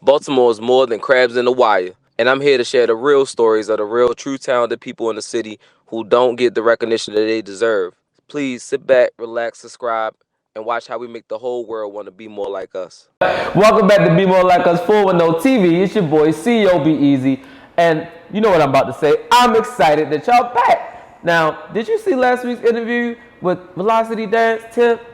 Baltimore is more than crabs in the wire, and I'm here to share the real stories of the real, true talented people in the city who don't get the recognition that they deserve. Please sit back, relax, subscribe, and watch how we make the whole world want to be more like us. Welcome back to Be More Like Us 410 TV. It's your boy, CEO Be Easy. And you know what I'm about to say. I'm excited that y'all back. Now, did you see last week's interview with Velocity Dance Tip?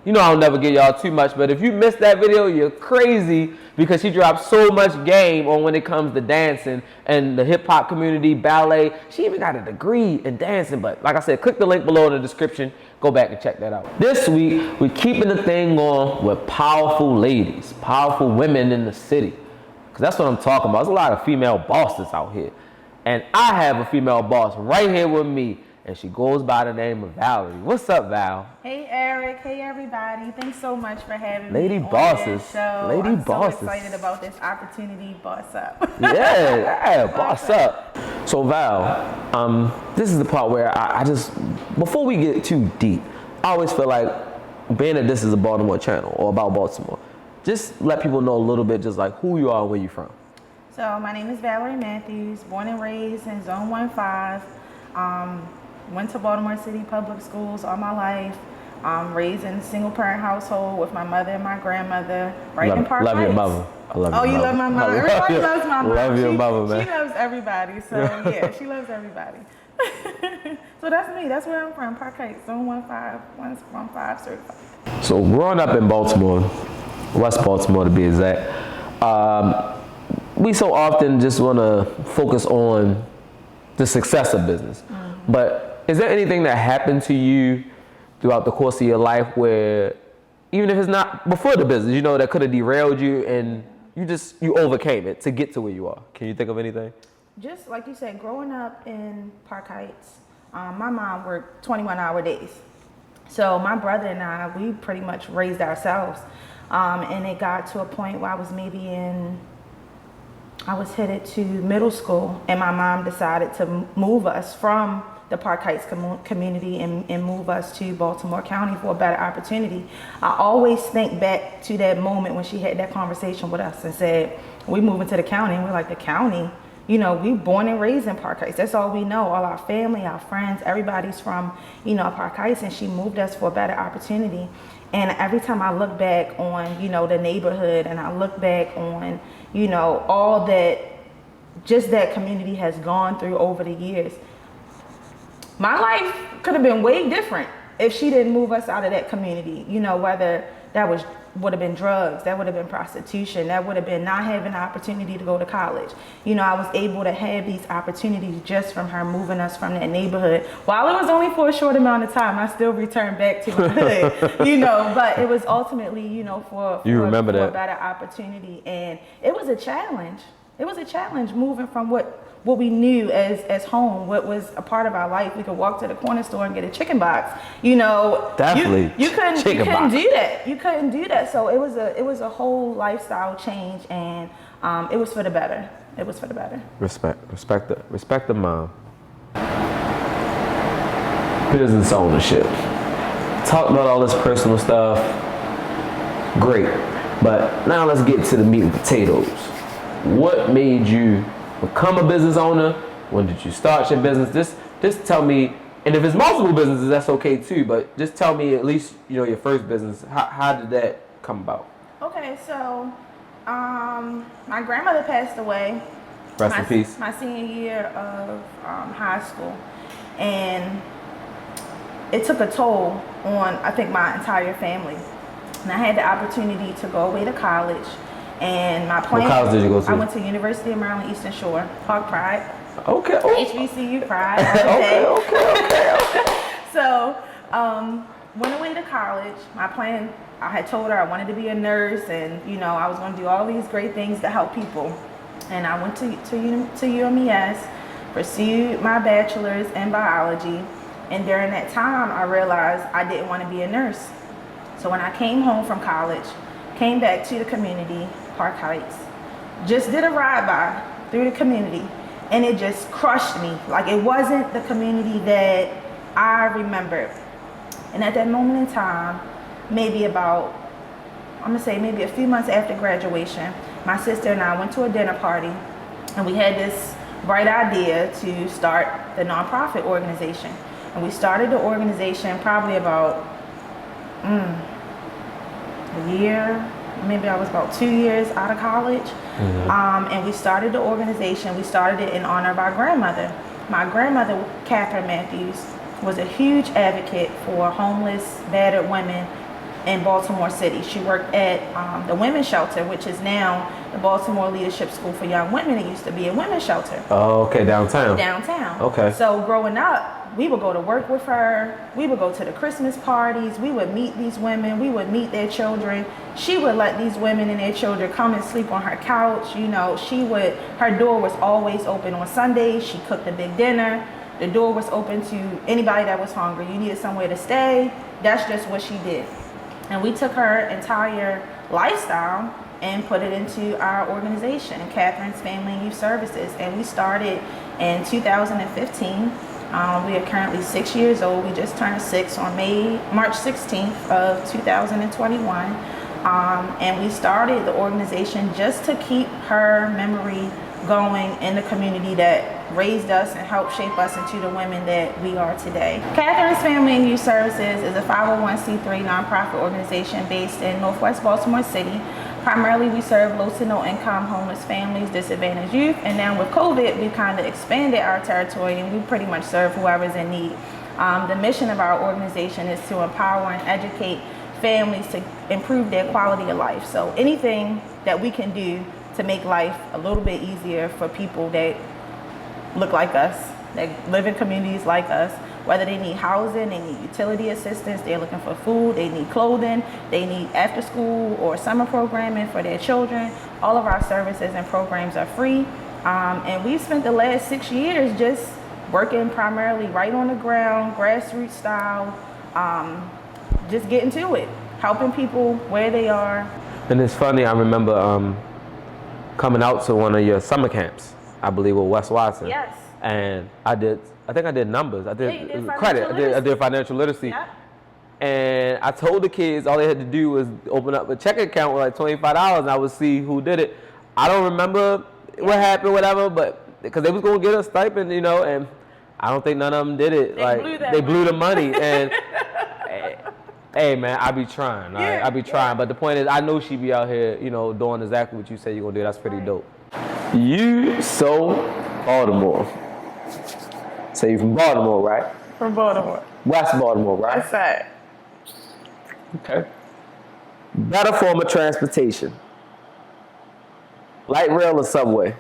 You know I'll never give y'all too much, but if you missed that video, you're crazy because she dropped so much game on when it comes to dancing and the hip hop community, ballet. She even got a degree in dancing, but like I said, click the link below in the description. Go back and check that out. This week, we're keeping the thing on with powerful ladies, powerful women in the city. Because that's what I'm talking about. There's a lot of female bosses out here. And I have a female boss right here with me. And she goes by the name of Valarie. What's up, Val? Hey, Eric. Hey, everybody. Thanks so much for having Lady me bosses. on this show. Lady I'm bosses. so excited about this opportunity. Boss up. Yeah, boss up. So, Val, this is the part where I just, before we get too deep, I always feel like being that this is a Baltimore channel or about Baltimore, just let people know a little bit just like who you are and where you're from. So, my name is Valarie Matthews, born and raised in Zone 15. Went to Baltimore City Public Schools all my life. Raised in a single parent household with my mother and my grandmother right in Park Heights. Love your mother. I love your you mother. love my mother. Everybody loves my mother. Love your mother, man. She loves everybody. So yeah, she loves everybody. So that's me. That's where I'm from. Park Heights, Zone 15, certified. So growing up in Baltimore, West Baltimore to be exact, we so often just want to focus on the success of business. But is there anything that happened to you throughout the course of your life where, even if it's not before the business, you know, that could have derailed you and you overcame it to get to where you are? Can you think of anything? Just like you said, growing up in Park Heights, my mom worked 21-hour days. So my brother and I, we pretty much raised ourselves. And it got to a point where I was headed to middle school, and my mom decided to move us from the Park Heights community and move us to Baltimore County for a better opportunity. I always think back to that moment when she had that conversation with us and said, we moving to the county. And we're like, the county? You know, we born and raised in Park Heights. That's all we know. All our family, our friends, everybody's from, you know, Park Heights, and she moved us for a better opportunity. And every time I look back on, you know, the neighborhood, and I look back on, you know, all that, just that community has gone through over the years, my life could have been way different if she didn't move us out of that community. You know, whether that would have been drugs, that would have been prostitution, that would have been not having the opportunity to go to college. You know, I was able to have these opportunities just from her moving us from that neighborhood. While it was only for a short amount of time, I still returned back to the hood, you know, but it was ultimately, you know, for a better opportunity. And it was a challenge. It was a challenge moving from what we knew as home, what was a part of our life. We could walk to the corner store and get a chicken box. You know, definitely. You couldn't do that. You couldn't do that. So it was a whole lifestyle change, and it was for the better. It was for the better. Respect the mom. Business ownership. Talk about all this personal stuff. Great. But now let's get to the meat and potatoes. What made you become a business owner? When did you start your business? Just tell me, and if it's multiple businesses, that's okay too, but just tell me at least, you know, your first business. How did that come about? Okay, so my grandmother passed away. Rest in peace. My senior year of high school, and it took a toll on, I think, my entire family. And I had the opportunity to go away to college. And my plan. What college did you go to? I went to University of Maryland Eastern Shore, Park Pride. Okay. HBCU Pride. Okay. So, went away to college. My plan, I had told her I wanted to be a nurse, and you know, I was going to do all these great things to help people. And I went to UMES, pursued my bachelor's in biology, and during that time, I realized I didn't want to be a nurse. So when I came home from college, came back to the community, Park Heights, just did a ride-by through the community, and it just crushed me. Like, it wasn't the community that I remembered. And at that moment in time, maybe a few months after graduation, my sister and I went to a dinner party, and we had this bright idea to start the nonprofit organization. And we started the organization probably about a year, maybe I was about 2 years out of college. And we started the organization. We started it in honor of our grandmother. My grandmother, Catherine Matthews, was a huge advocate for homeless, battered women in Baltimore City. She worked at the women's shelter, which is now the Baltimore Leadership School for Young Women. It used to be a women's shelter. Oh, okay, downtown. Downtown. Okay. So growing up, we would go to work with her. We would go to the Christmas parties. We would meet these women. We would meet their children. She would let these women and their children come and sleep on her couch. You know, her door was always open on Sundays. She cooked a big dinner. The door was open to anybody that was hungry. You needed somewhere to stay. That's just what she did. And we took her entire lifestyle and put it into our organization, Catherine's Family and Youth Services. And we started in 2015. We are currently 6 years old. We just turned 6 on March 16th of 2021. And we started the organization just to keep her memory going in the community that raised us and helped shape us into the women that we are today. Catherine's Family and Youth Services is a 501c3 nonprofit organization based in Northwest Baltimore City. Primarily, we serve low to no income homeless families, disadvantaged youth, and now with COVID, we kind of expanded our territory and we pretty much serve whoever's in need. The mission of our organization is to empower and educate families to improve their quality of life. So anything that we can do to make life a little bit easier for people that look like us, that live in communities like us, whether they need housing, they need utility assistance, they're looking for food, they need clothing, they need after school or summer programming for their children. All of our services and programs are free. And we've spent the last 6 years just working primarily right on the ground, grassroots style, just getting to it, helping people where they are. And it's funny, I remember coming out to one of your summer camps, I believe with West Watson. Yes. And I think I did numbers. I did credit. I did financial literacy. Yep. And I told the kids all they had to do was open up a checking account with like $25 and I would see who did it. I don't remember what happened, whatever, but because they was going to get a stipend, you know, and I don't think none of them did it. They blew the money. And hey man, I be trying. Right? I be trying. But the point is, I know she be out here, you know, doing exactly what you say you're going to do. That's pretty dope. You so Baltimore. So you're from Baltimore, right? From Baltimore. West Baltimore, right? That's right. Okay. Better form of transportation. Light rail or subway?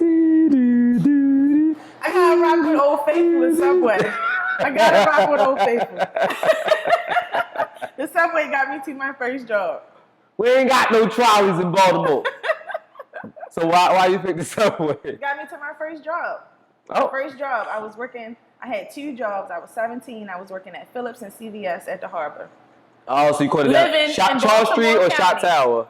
I gotta rock with Old Faithful and Subway. I gotta rock with Old Faithful. The Subway got me to my first job. We ain't got no trolleys in Baltimore. So why you pick the subway? Got me to my first job. Oh. My first job, I had 2 jobs. I was 17. I was working at Phillips and CVS at the Harbor. Oh, so you called it that Charles Street or Shot Tower?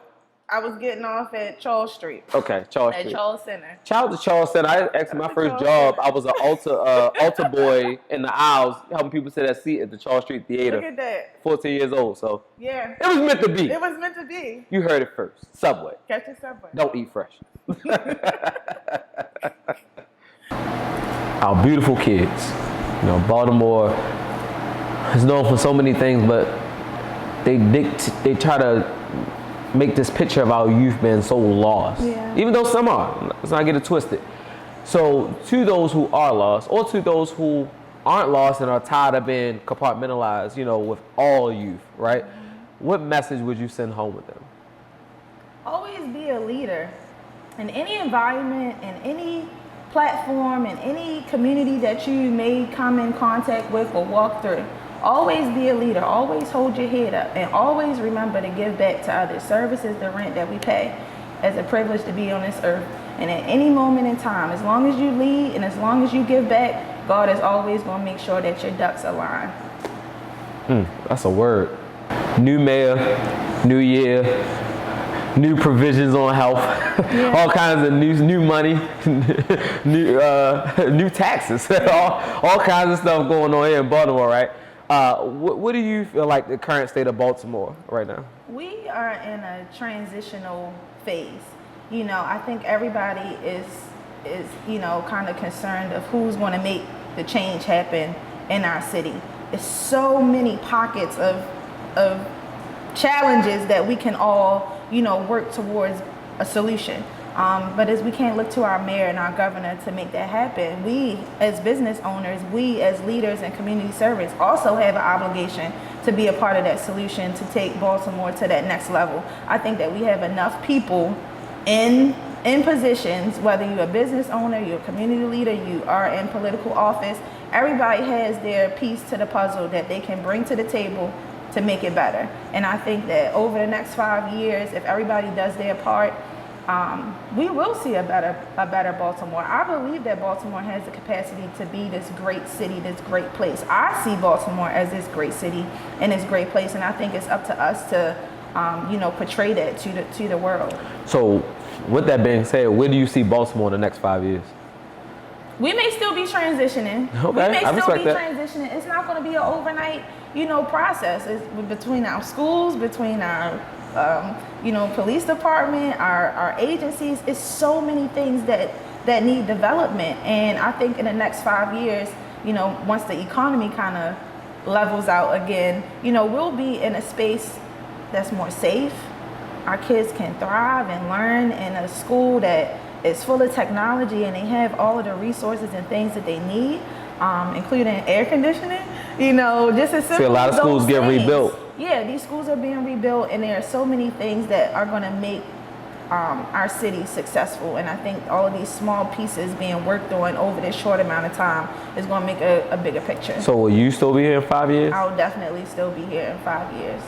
I was getting off at Charles Street. Okay, Charles Street. At Charles Center. Shout out to Charles Center. Actually, my first job, I was an altar boy in the aisles, helping people sit that seat at the Charles Street Theater. Look at that. 14 years old, so. Yeah. It was meant to be. It was meant to be. You heard it first. Subway. Catch a Subway. Don't eat fresh. Our beautiful kids. You know, Baltimore is known for so many things, but they try to make this picture of our youth being so lost. Yeah. Even though some are. Let's not get it twisted. So to those who are lost, or to those who aren't lost and are tired of being compartmentalized, you know, with all youth, right? What message would you send home with them? Always be a leader in any environment, in any platform, in any community that you may come in contact with or walk through. Always be a leader. Always hold your head up, and always remember to give back to others. Service is the rent that we pay as a privilege to be on this earth. And at any moment in time, as long as you lead and as long as you give back, God is always going to make sure that your ducks align. That's a word. New mayor, new year, new provisions on health, all kinds of new money, new taxes, all kinds of stuff going on here in Baltimore, right? What do you feel like the current state of Baltimore right now? We are in a transitional phase. I think everybody is kind of concerned of who's going to make the change happen in our city. There's so many pockets of challenges that we can all, work towards a solution. But as we can't look to our mayor and our governor to make that happen, we as business owners, we as leaders and community servants also have an obligation to be a part of that solution to take Baltimore to that next level. I think that we have enough people in positions, whether you're a business owner, you're a community leader, you are in political office, everybody has their piece to the puzzle that they can bring to the table to make it better. And I think that over the next 5 years, if everybody does their part, we will see a better Baltimore. I believe that Baltimore has the capacity to be this great city, this great place. I see Baltimore as this great city and this great place, and I think it's up to us to, portray that to the world. So, with that being said, where do you see Baltimore in the next 5 years? We may still be transitioning. Okay, we may I still be respect that. transitioning. It's not going to be an overnight, process. It's between our schools, between our police department, our agencies. It's so many things that need development. And I think in the next 5 years, once the economy kind of levels out again, we'll be in a space that's more safe. Our kids can thrive and learn in a school that is full of technology, and they have all of the resources and things that they need, including air conditioning. Just as simple. See, a lot of as those schools get things. rebuilt. Yeah, these schools are being rebuilt, and there are so many things that are going to make our city successful. And I think all of these small pieces being worked on over this short amount of time is going to make a bigger picture. So will you still be here in 5 years? I'll definitely still be here in 5 years.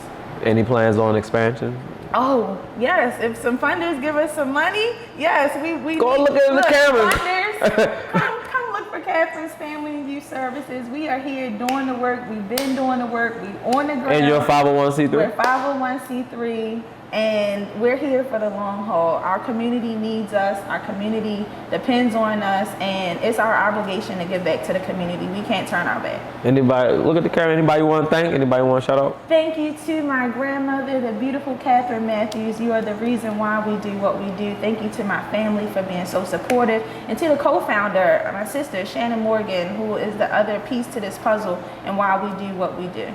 Any plans on expansion? Oh, yes. If some funders give us some money, yes, we Go look at the cameras. Funders, come look for Catherine's Family and Youth Services. We are here doing the work. We've been doing the work. We're on the ground. And you're a 501c3? We're 501c3, and we're here for the long haul. Our community needs us. Our community depends on us, and it's our obligation to give back to the community. We can't turn our back. Anybody, look at the camera. Anybody you want to thank? Anybody want to shout out? Thank you to my grandmother, the beautiful Catherine Matthews. You are the reason why we do what we do. Thank you to my family for being so supportive, and to the co-founder, my sister, Shannon Morgan, who is the other piece to this puzzle and why we do what we do.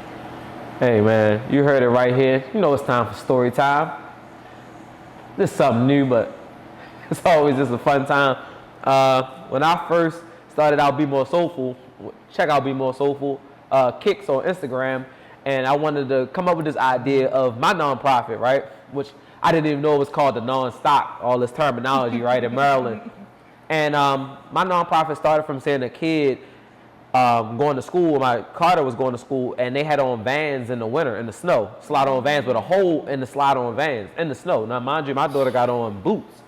Hey man, you heard it right here. It's time for story time. This is something new, but it's always just a fun time. When I first started out Bmore Soulful, check out Bmore Soulful Kicks on Instagram, and I wanted to come up with this idea of my nonprofit, right? Which I didn't even know it was called the non-stock, all this terminology, right, in Maryland. And my nonprofit started from saying a kid going to school. My Carter was going to school, and they had on Vans in the winter, in the snow, slide-on Vans with a hole in the slide-on Vans in the snow. Now, mind you, my daughter got on boots.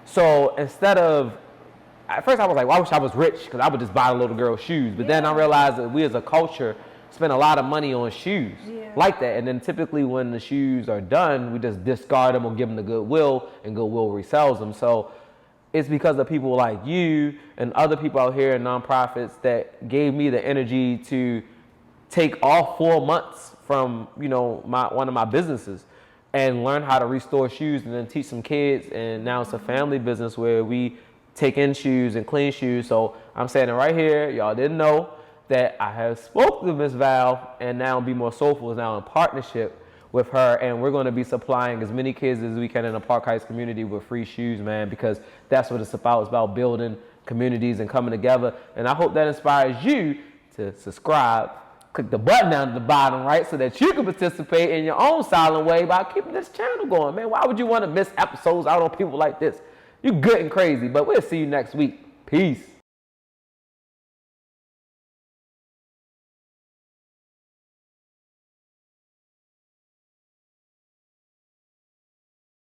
So instead of, at first I was like, well, I wish I was rich, because I would just buy the little girl shoes. But then I realized that we as a culture spend a lot of money on shoes like that. And then typically when the shoes are done, we just discard them or give them to Goodwill, and Goodwill resells them. So it's because of people like you and other people out here in nonprofits that gave me the energy to take all 4 months from, one of my businesses and learn how to restore shoes, and then teach some kids. And now it's a family business where we take in shoes and clean shoes. So I'm saying it right here. Y'all didn't know that I have spoke to Miss Val, and now Bmore Soulful is now in partnership with her, and we're going to be supplying as many kids as we can in the Park Heights community with free shoes, man, because that's what it's about. It's about building communities and coming together. And I hope that inspires you to subscribe, click the button down at the bottom, right, so that you can participate in your own silent way by keeping this channel going, man. Why would you want to miss episodes out on people like this? You good and crazy, but we'll see you next week. Peace.